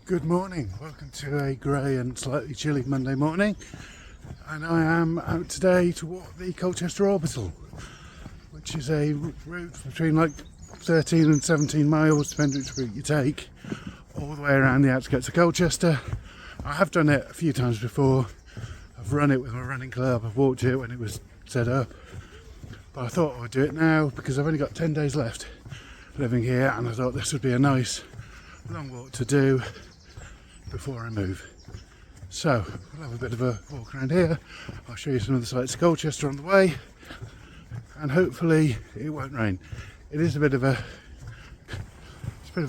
Good morning, welcome to a grey and slightly chilly Monday morning, and I am out today to walk the Colchester Orbital, which is a route between like 13 and 17 miles depending which route you take, all the way around the outskirts of Colchester. I have done it a few times before. I've run it with my running club, I've walked it when it was set up, but I thought I would do it now because I've only got 10 days left living here, and I thought this would be a nice long walk to do before I move. So we'll have a bit of a walk around here. I'll show you some of the sights of Colchester on the way, and hopefully it won't rain. It is a bit of a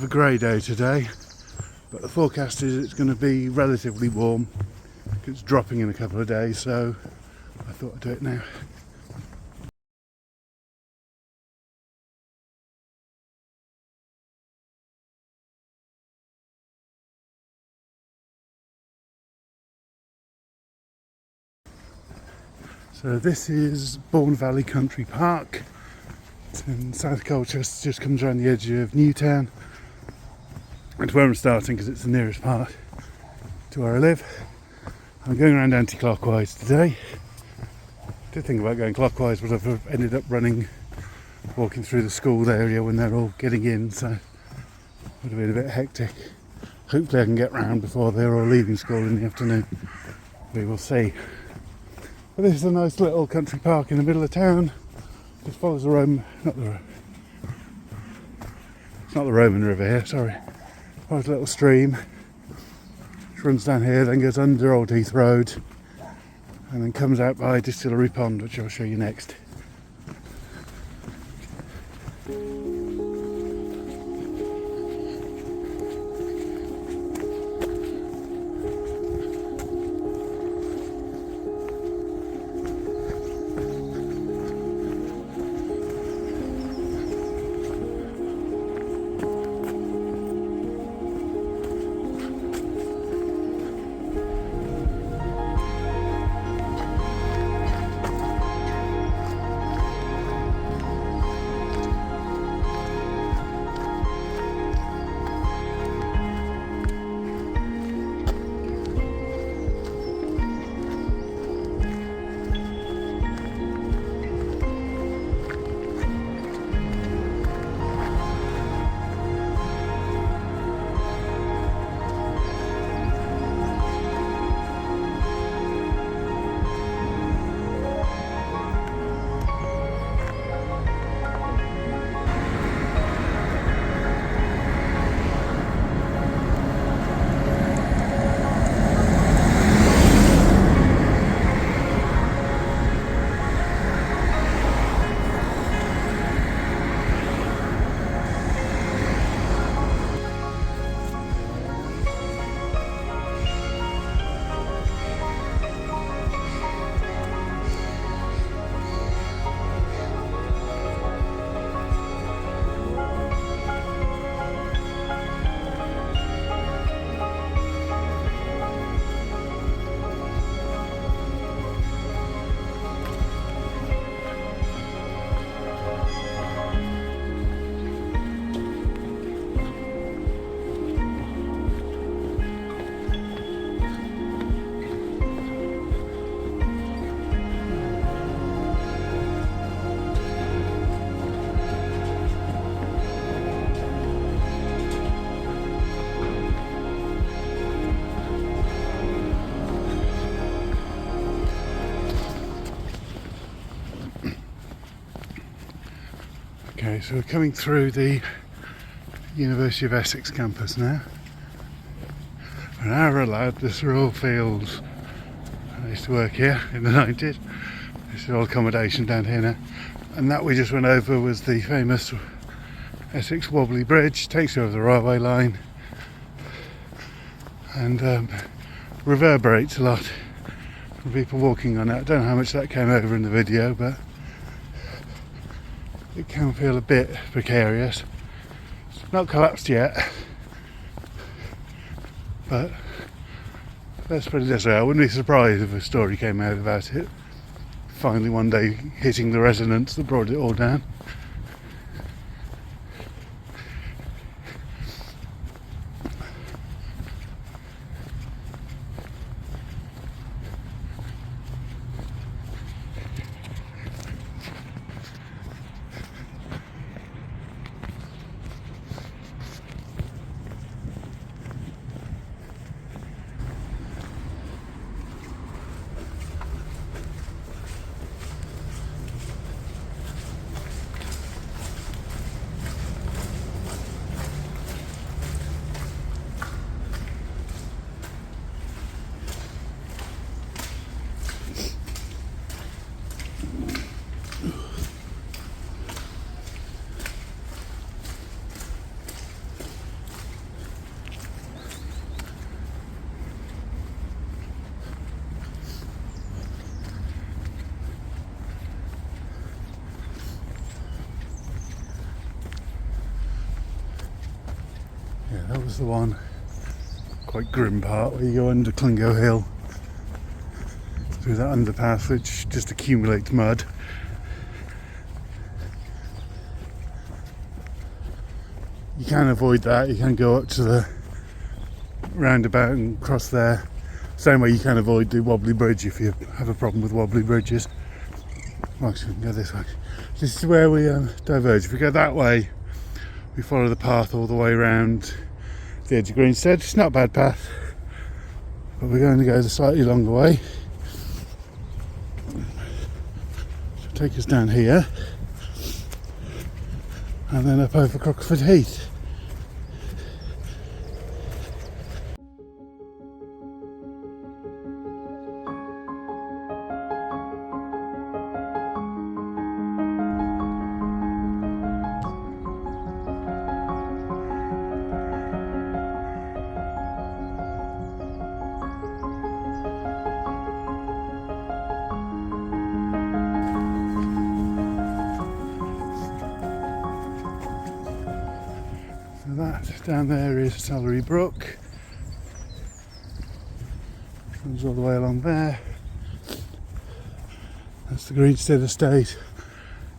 grey day today, but the forecast is it's going to be relatively warm. It's dropping in a couple of days, so I thought I'd do it now. So this is Bourne Valley Country Park. It's in South Colchester, just comes around the edge of Newtown. It's where I'm starting because it's the nearest part to where I live. I'm going around anti-clockwise today. Did think about going clockwise, but I've ended up walking through the school area when they're all getting in, so it would have been a bit hectic. Hopefully I can get round before they're all leaving school in the afternoon. We will see. But this is a nice little country park in the middle of town. Just follows the it's not the Roman River here, sorry. Follows a little stream which runs down here, then goes under Old Heath Road, and then comes out by Distillery Pond, which I'll show you next. Okay, so we're coming through the University of Essex campus now. When I was a lad, this are all fields. I used to work here in the 90s. This is all accommodation down here now. And that we just went over was the famous Essex Wobbly Bridge, takes you over the railway line and reverberates a lot from people walking on it. I don't know how much that came over in the video, but it can feel a bit precarious. It's not collapsed yet, but let's put it this way, I wouldn't be surprised if a story came out about it finally one day hitting the resonance that brought it all down. was the one quite grim part where you go under Clingo Hill through that underpass which just accumulates mud. You can avoid that, you can go up to the roundabout and cross there. Same way you can avoid the wobbly bridge if you have a problem with wobbly bridges. Actually, we can go this way. This is where we diverge. If we go that way, we follow the path all the way around the edge of Greenstead. It's not a bad path, but we're going to go the slightly longer way. So take us down here and then up over Crockford Heath. That down there is Sallery Brook. Comes all the way along there. That's the Greenstead estate.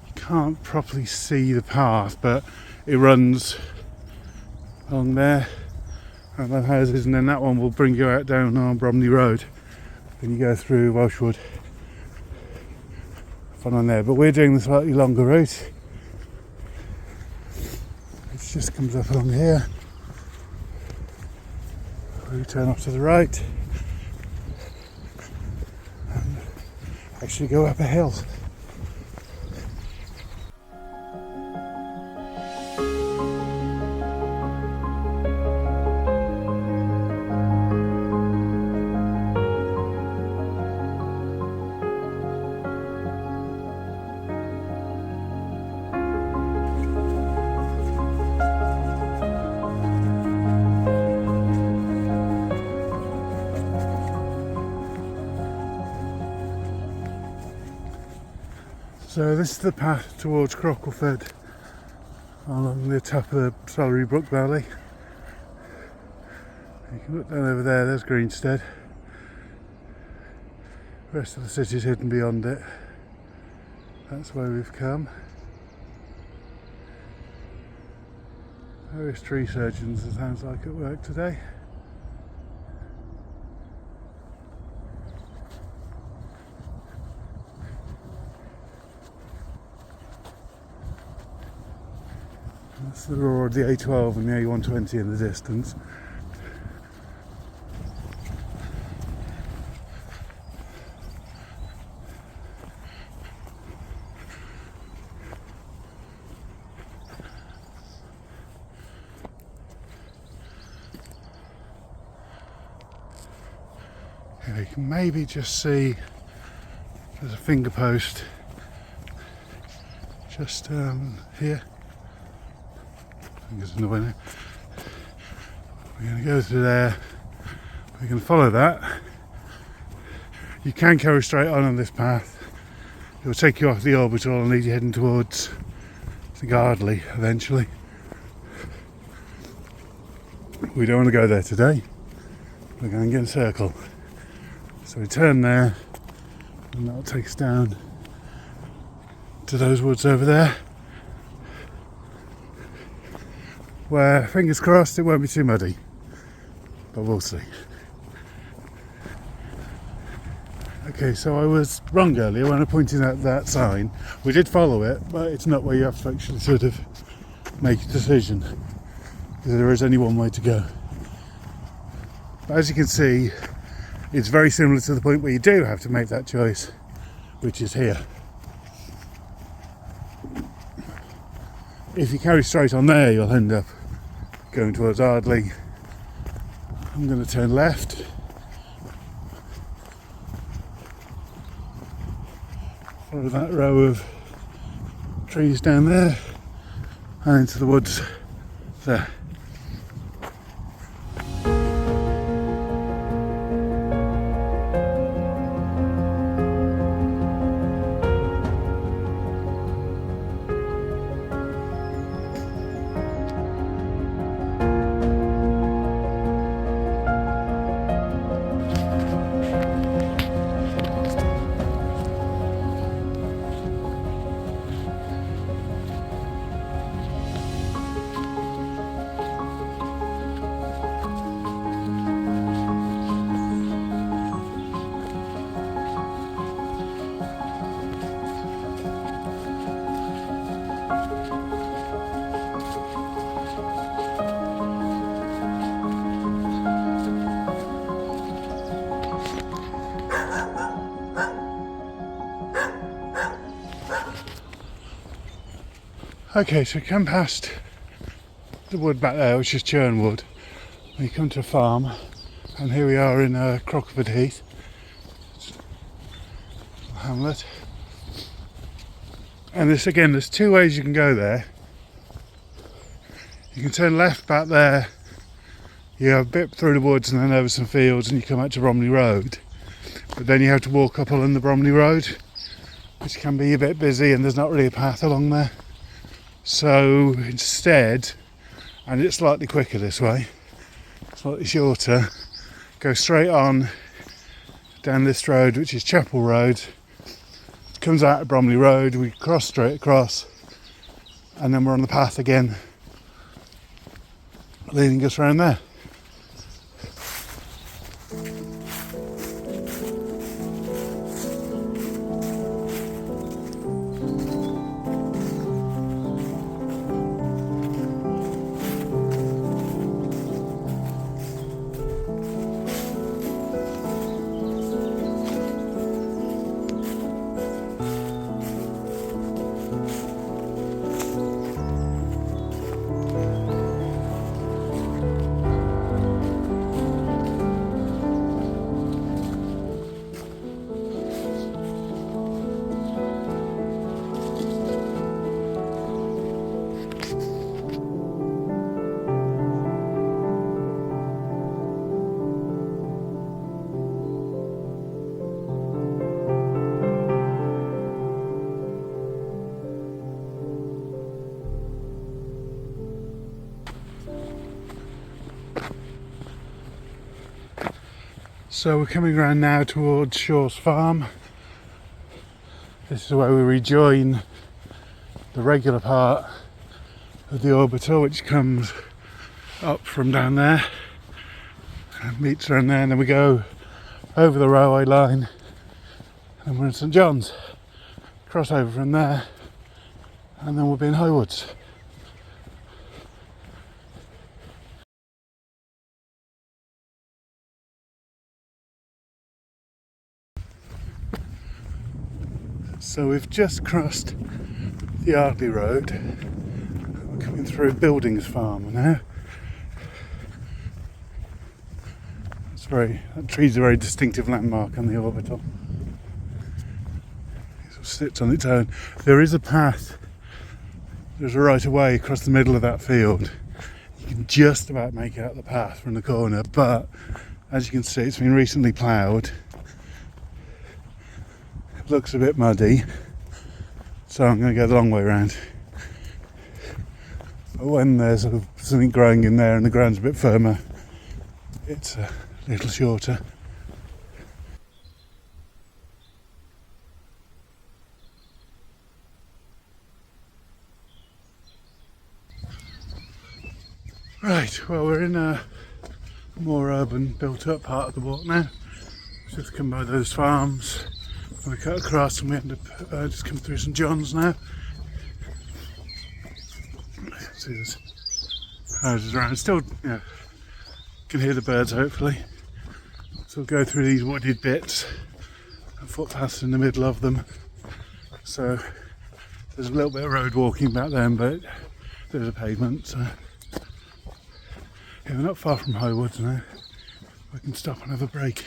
You can't properly see the path, but it runs along there and then houses, and then that one will bring you out down on Bromley Road. Then you go through Welshwood. Fun on there, but we're doing the slightly longer route. Just comes up along here. We turn off to the right and actually go up a hill. So this is the path towards Crockleford along the top of the Sallery Brook Valley. You can look down over there, there's Greenstead. The rest of the city's hidden beyond it. That's where we've come. Various tree surgeons, it sounds like, at work today. That's the roar of the A12 and the A120 in the distance. Yeah, you can maybe just see there's a finger post just here. There's another one. We're going to go through there. We can follow that. You can carry straight on this path. It will take you off the orbital and lead you heading towards the Gardley eventually. We don't want to go there today. We're going to get a circle. So we turn there and that'll take us down to those woods over there, where, fingers crossed, it won't be too muddy, but we'll see. Okay, so I was wrong earlier when I pointed out that sign. We did follow it, but it's not where you have to actually sort of make a decision, because there is only one way to go. But as you can see, it's very similar to the point where you do have to make that choice, which is here. If you carry straight on there, you'll end up going towards Ardley. I'm going to turn left. Follow that row of trees down there and into the woods there. Okay, so come past the wood back there, which is churn wood. And you come to a farm, and here we are in Crockford Heath, hamlet. And this again, there's two ways you can go there. You can turn left back there, you have a bit through the woods and then over some fields and you come out to Bromley Road. But then you have to walk up along the Bromley Road, which can be a bit busy and there's not really a path along there. So instead, and it's slightly quicker this way, slightly shorter, go straight on down this road, which is Chapel Road. It comes out of Bromley Road, we cross straight across, and then we're on the path again, leading us around there. So we're coming around now towards Shaw's Farm. This is where we rejoin the regular part of the Orbital, which comes up from down there and meets around there, and then we go over the railway line and we're in St John's. Cross over from there and then we'll be in Highwoods. So we've just crossed the Ardley Road. We're coming through Buildings Farm now. That tree's a very distinctive landmark on the Orbital. It sort of sits on its own. There is a path. There's a right of way across the middle of that field. You can just about make out the path from the corner, but as you can see, it's been recently ploughed. Looks a bit muddy, so I'm going to go the long way around. But when there's sort of something growing in there and the ground's a bit firmer, it's a little shorter. Right, well, we're in a more urban built up part of the walk now. Just come by those farms. We cut across and we end up just come through St John's now. See, there's houses around. Still, can hear the birds hopefully. So we'll go through these wooded bits and footpaths in the middle of them. So there's a little bit of road walking back then, but there's a pavement. So yeah, we're not far from Highwoods now. We can stop and have a break.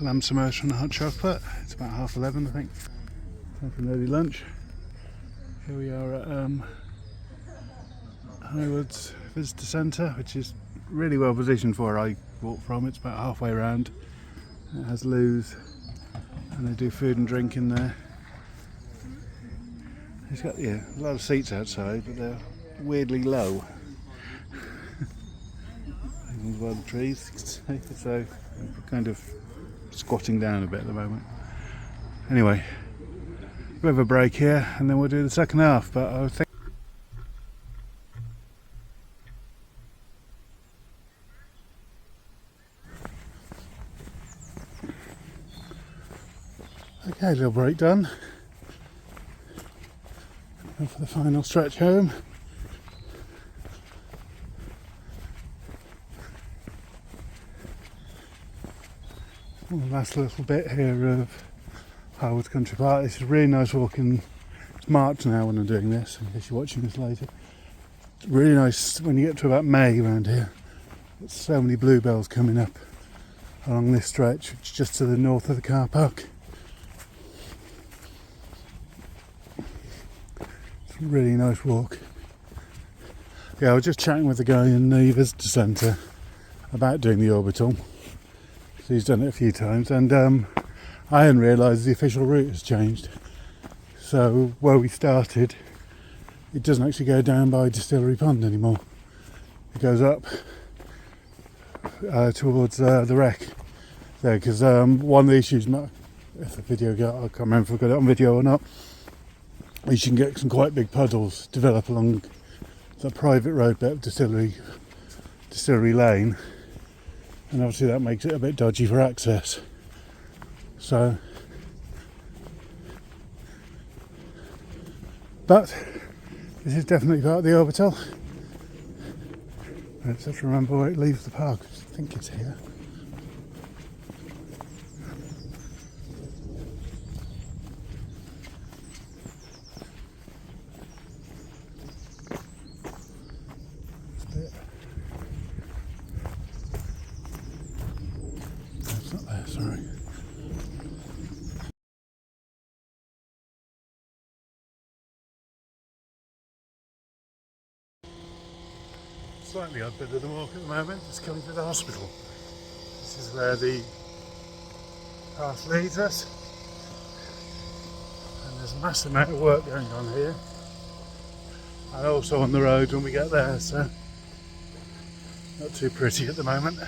lamb samosa and a hot chocolate. It's about 11:30, I think. Time for an early lunch. Here we are at Highwoods Visitor Centre, which is really well positioned for where I walk from. It's about halfway around. It has loos and they do food and drink in there. It's got a lot of seats outside, but they're weirdly low. By the trees, so I'm kind of squatting down a bit at the moment. Anyway, we'll have a break here and then we'll do the second half, but I think okay, little break done. Go for the final stretch home. Last little bit here of Highwoods Country Park. This is really nice walking. It's March now when I'm doing this, in case you're watching this later. It's really nice when you get to about May around here. There's so many bluebells coming up along this stretch, which is just to the north of the car park. It's a really nice walk. Yeah, I was just chatting with the guy in the visitor centre about doing the Orbital. He's done it a few times, and I hadn't realised the official route has changed. So where we started, it doesn't actually go down by Distillery Pond anymore. It goes up towards the wreck there, because one of the issues, if the video got, I can't remember if I got it on video or not, is you can get some quite big puddles develop along the private road bit of Distillery Lane. And obviously that makes it a bit dodgy for access. So, but this is definitely part of the Orbital. Let's just remember where it leaves the park. I think it's here. Sorry. Slightly odd bit of the walk at the moment. It's coming to the hospital. This is where the path leads us. And there's a massive amount of work going on here. And also on the road when we get there, so not too pretty at the moment.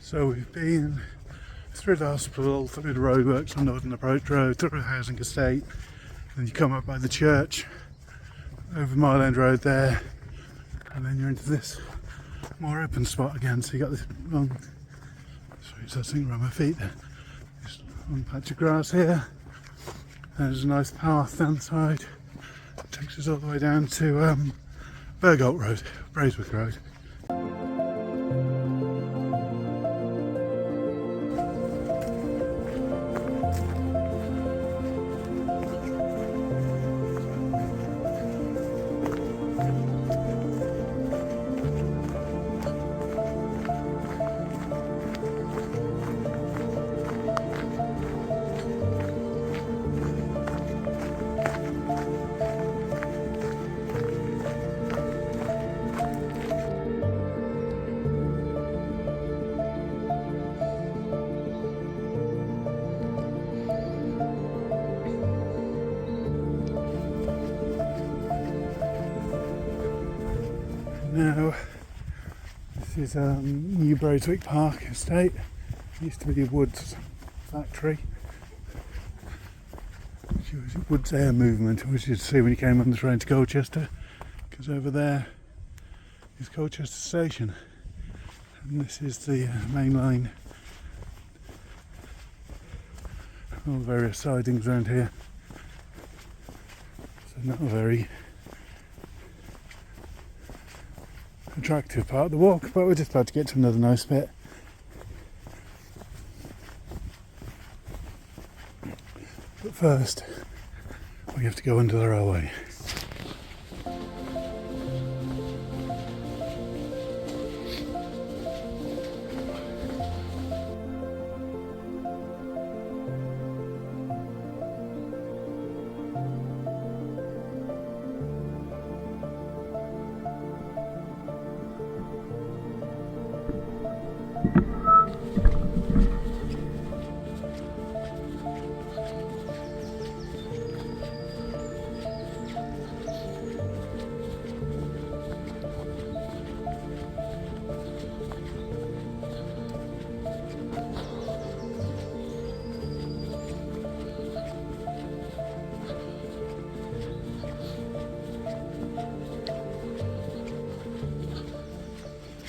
So we've been through the hospital, through the roadworks on Northern Approach Road, through a housing estate, then you come up by the church, over Mile End Road there, and then you're into this more open spot again. So you got this long, sorry, it's that thing around my feet there. This long patch of grass here. There's a nice path down the side. It takes us all the way down to Burgolt Road, Braeswick Road. Now, this is New Brunswick Park estate. It used to be a Woods factory. Which was Woods Air Movement, which you'd see when you came on the train to Colchester, because over there is Colchester Station, and this is the main line. All the various sidings around here. So not a very attractive part of the walk, but we're just about to get to another nice bit. But first, we have to go under the railway.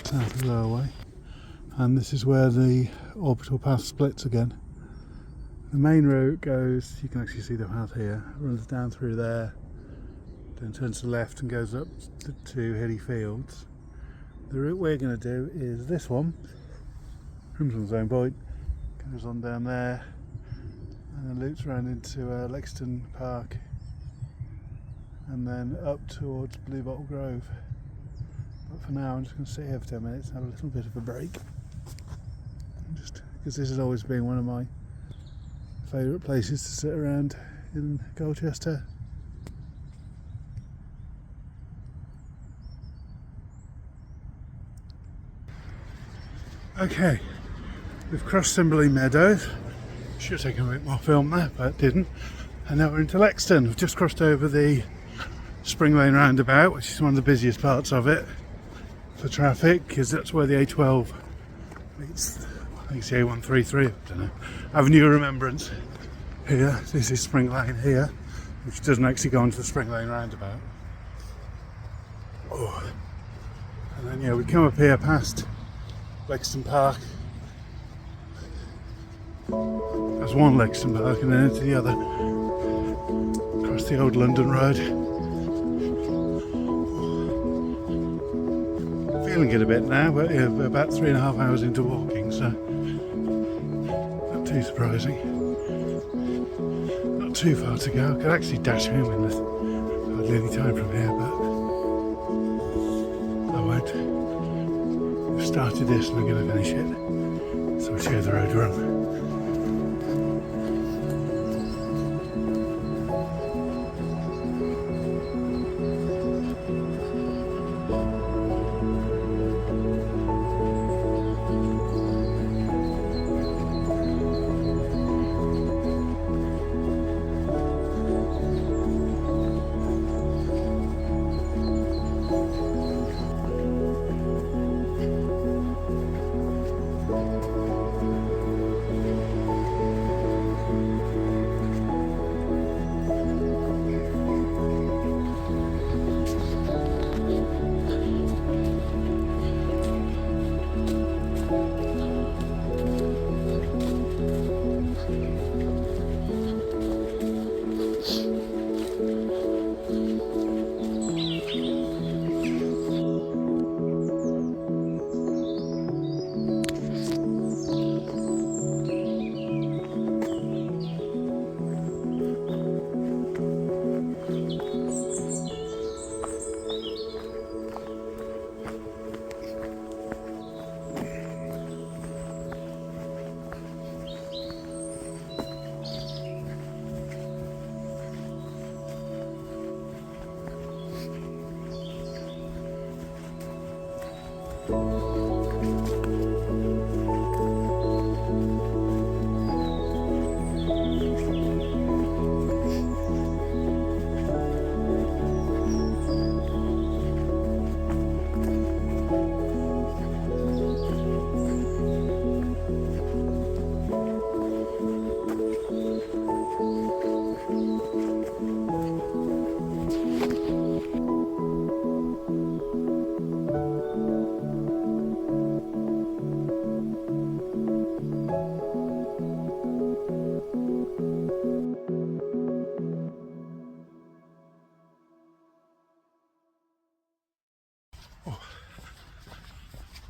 South Railway, and this is where the orbital path splits again. The main route goes, you can actually see the path here, runs down through there, then turns to the left and goes up to hilly fields. The route we're going to do is this one, Crimson Zone Point, goes on down there and then loops around into Lexington Park and then up towards Blue Bottle Grove. But for now I'm just going to sit here for 10 minutes and have a little bit of a break, just because this has always been one of my favourite places to sit around in Colchester. Okay, we've crossed Simberley Meadows. Should have taken a bit more film there, but didn't. And now we're into Lexington. We've just crossed over the Spring Lane roundabout, which is one of the busiest parts of it for traffic, because that's where the A12 meets, I think it's the A133, I don't know, Avenue of Remembrance here. This is Spring Lane here, which doesn't actually go onto the Spring Lane roundabout. Oh. And then yeah, we come up here past Lexington Park. There's one Lexington Park and then into the other, across the old London Road. Feeling it a bit now, but yeah, we're about 3.5 hours into walking, so not too surprising. Not too far to go. I could actually dash home in this hardly any time from here, but I won't. We've started this and we're going to finish it, so we'll show the road we're on.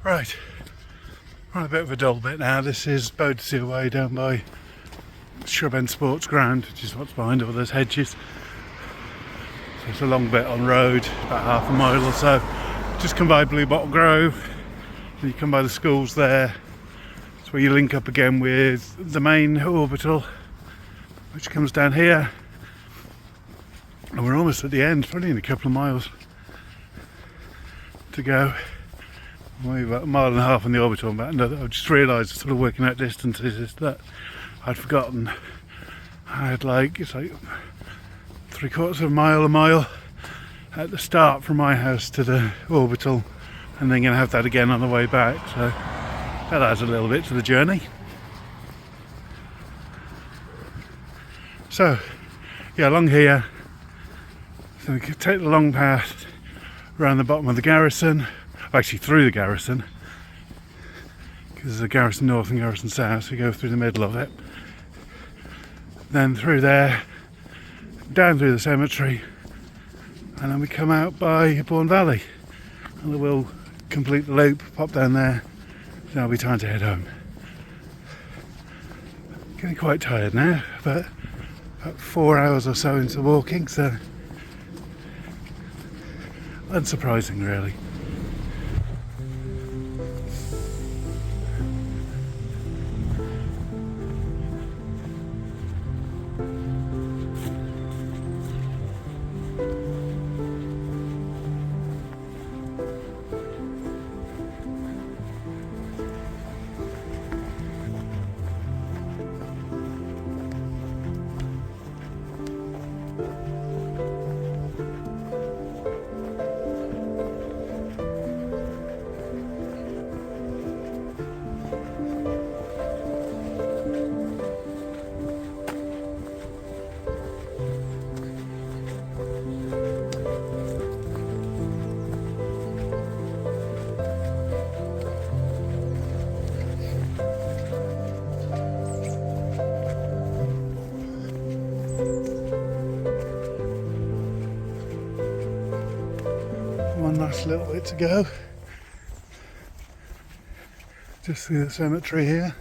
Right, we're on a bit of a dull bit now. This is Bodensea Way down by Shrub End Sports Ground, which is what's behind all those hedges. So it's a long bit on road, about half a mile or so. Just come by Blue Bottle Grove, and you come by the schools there. It's where you link up again with the main orbital, which comes down here. And we're almost at the end, probably in a couple of miles to go. Maybe about a mile and a half on the orbital. About another. I've just realised, sort of working out distances, that I'd forgotten. I had it's like 3/4 of a mile at the start from my house to the orbital, and then going to have that again on the way back. So that adds a little bit to the journey. So yeah, along here. So we could take the long path around the bottom of the garrison, actually through the garrison, because there's a garrison north and garrison south, so we go through the middle of it. Then through there, down through the cemetery, and then we come out by Bourne Valley, and then we'll complete the loop, pop down there, then it'll be time to head home. Getting quite tired now, but about 4 hours or so into walking, so unsurprising really. One last little bit to go, just through the cemetery here,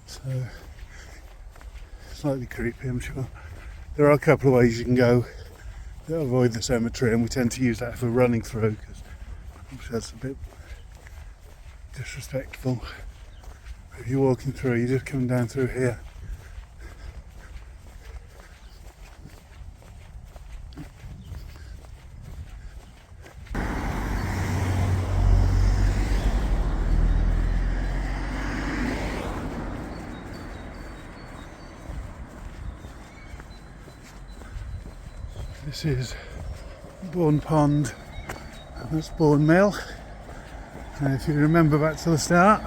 so slightly creepy I'm sure. There are a couple of ways you can go that avoid the cemetery, and we tend to use that for running through, because I'm sure that's a bit disrespectful. If you're walking through, you're just coming down through here. This is Bourne Pond, and that's Bourne Mill. And if you remember back to the start,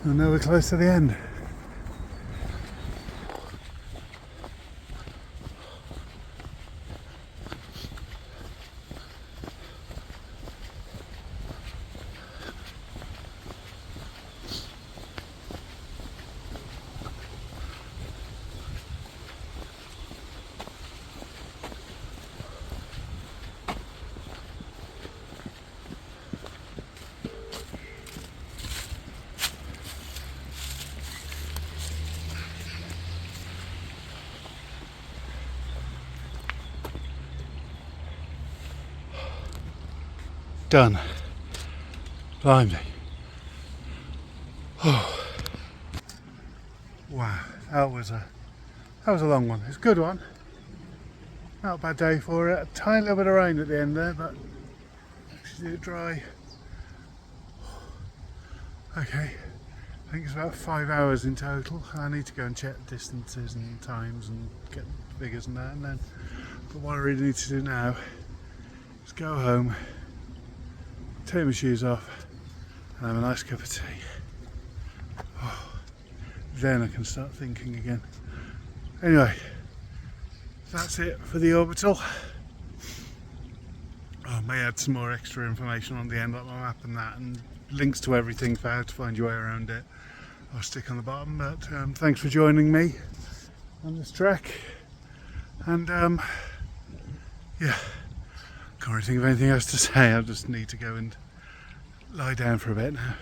I know we're close to the end. Done. Blimey. Oh. Wow, that was a long one. It's a good one. Not a bad day for it. A tiny little bit of rain at the end there, but actually did it dry. Okay, I think it's about 5 hours in total. I need to go and check distances and times and get figures and that, and then. But what I really need to do now is go home, take my shoes off, and have a nice cup of tea. Oh, then I can start thinking again. Anyway, that's it for the orbital. I may add some more extra information on the end, like my map and that, and links to everything for how to find your way around it. I'll stick on the bottom, but thanks for joining me on this trek. And yeah, Can't really think of anything else to say. I just need to go and lie down for a bit now.